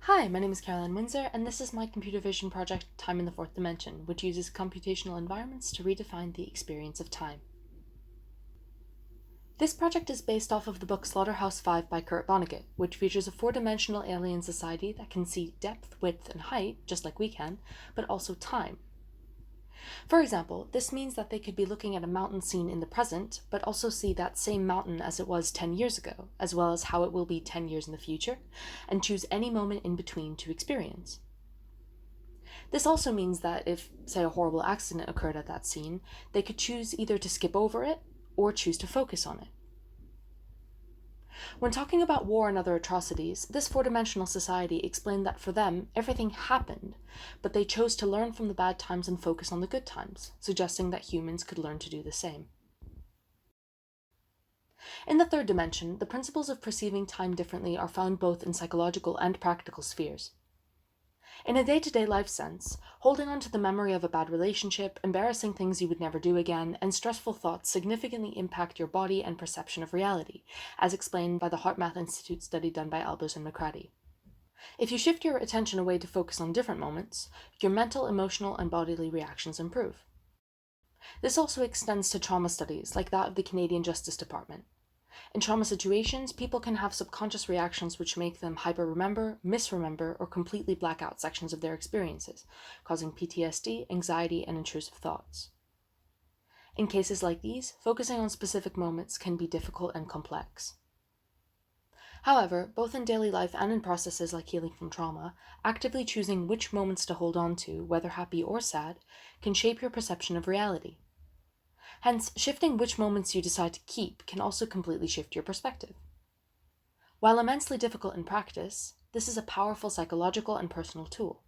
Hi, my name is Caroline Windsor, and this is my computer vision project, Time in the Fourth Dimension, which uses computational environments to redefine the experience of time. This project is based off of the book Slaughterhouse-Five by Kurt Vonnegut, which features a four-dimensional alien society that can see depth, width, and height, just like we can, but also time. For example, this means that they could be looking at a mountain scene in the present, but also see that same mountain as it was 10 years ago, as well as how it will be 10 years in the future, and choose any moment in between to experience. This also means that if, say, a horrible accident occurred at that scene, they could choose either to skip over it or choose to focus on it. When talking about war and other atrocities, this four-dimensional society explained that for them, everything happened, but they chose to learn from the bad times and focus on the good times, suggesting that humans could learn to do the same. In the third dimension, the principles of perceiving time differently are found both in psychological and practical spheres. In a day-to-day life sense, holding on to the memory of a bad relationship, embarrassing things you would never do again, and stressful thoughts significantly impact your body and perception of reality, as explained by the HeartMath Institute study done by Albers and McCratty. If you shift your attention away to focus on different moments, your mental, emotional, and bodily reactions improve. This also extends to trauma studies, like that of the Canadian Justice Department. In trauma situations, people can have subconscious reactions which make them hyper-remember, misremember, or completely black out sections of their experiences, causing PTSD, anxiety, and intrusive thoughts. In cases like these, focusing on specific moments can be difficult and complex. However, both in daily life and in processes like healing from trauma, actively choosing which moments to hold on to, whether happy or sad, can shape your perception of reality. Hence, shifting which moments you decide to keep can also completely shift your perspective. While immensely difficult in practice, this is a powerful psychological and personal tool.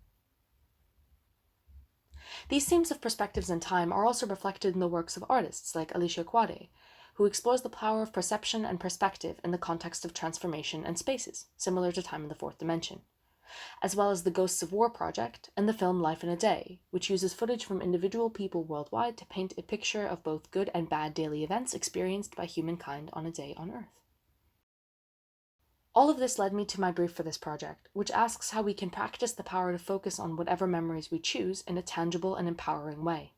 These themes of perspectives and time are also reflected in the works of artists like Alicia Quade, who explores the power of perception and perspective in the context of transformation and spaces, similar to Time in the Fourth Dimension, as well as the Ghosts of War project and the film Life in a Day, which uses footage from individual people worldwide to paint a picture of both good and bad daily events experienced by humankind on a day on Earth. All of this led me to my brief for this project, which asks how we can practice the power to focus on whatever memories we choose in a tangible and empowering way.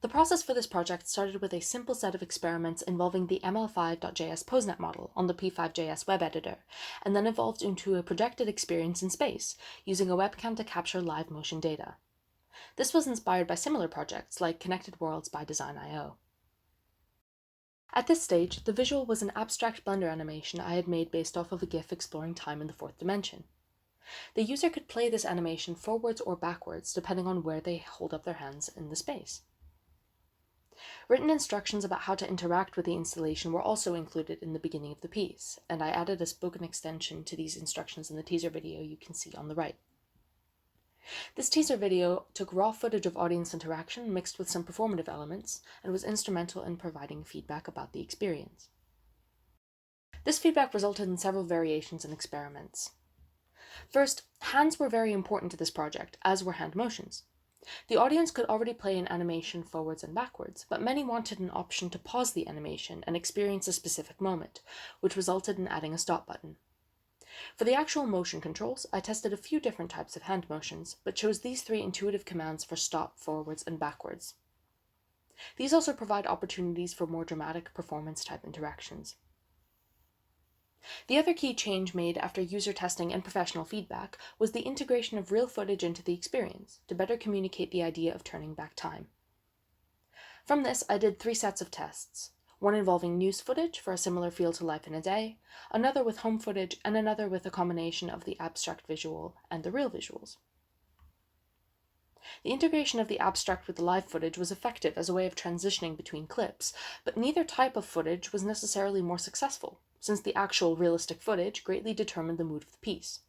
The process for this project started with a simple set of experiments involving the ML5.js PoseNet model on the P5.js web editor, and then evolved into a projected experience in space, using a webcam to capture live motion data. This was inspired by similar projects like Connected Worlds by Design.io. At this stage, the visual was an abstract Blender animation I had made based off of a GIF exploring time in the fourth dimension. The user could play this animation forwards or backwards depending on where they hold up their hands in the space. Written instructions about how to interact with the installation were also included in the beginning of the piece, and I added a spoken extension to these instructions in the teaser video you can see on the right. This teaser video took raw footage of audience interaction mixed with some performative elements, and was instrumental in providing feedback about the experience. This feedback resulted in several variations and experiments. First, hands were very important to this project, as were hand motions. The audience could already play an animation forwards and backwards, but many wanted an option to pause the animation and experience a specific moment, which resulted in adding a stop button. For the actual motion controls, I tested a few different types of hand motions, but chose these three intuitive commands for stop, forwards, and backwards. These also provide opportunities for more dramatic performance-type interactions. The other key change made after user testing and professional feedback was the integration of real footage into the experience to better communicate the idea of turning back time. From this, I did 3 sets of tests, one involving news footage for a similar feel to Life in a Day, another with home footage, and another with a combination of the abstract visual and the real visuals. The integration of the abstract with the live footage was effective as a way of transitioning between clips, but neither type of footage was necessarily more successful, since the actual realistic footage greatly determined the mood of the piece.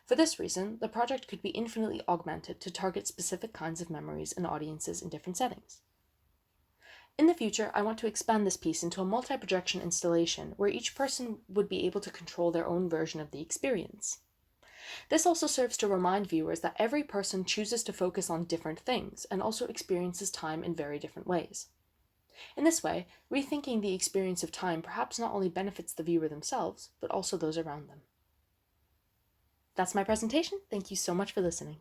For this reason, the project could be infinitely augmented to target specific kinds of memories and audiences in different settings. In the future, I want to expand this piece into a multi-projection installation where each person would be able to control their own version of the experience. This also serves to remind viewers that every person chooses to focus on different things and also experiences time in very different ways. In this way, rethinking the experience of time perhaps not only benefits the viewer themselves, but also those around them. That's my presentation. Thank you so much for listening.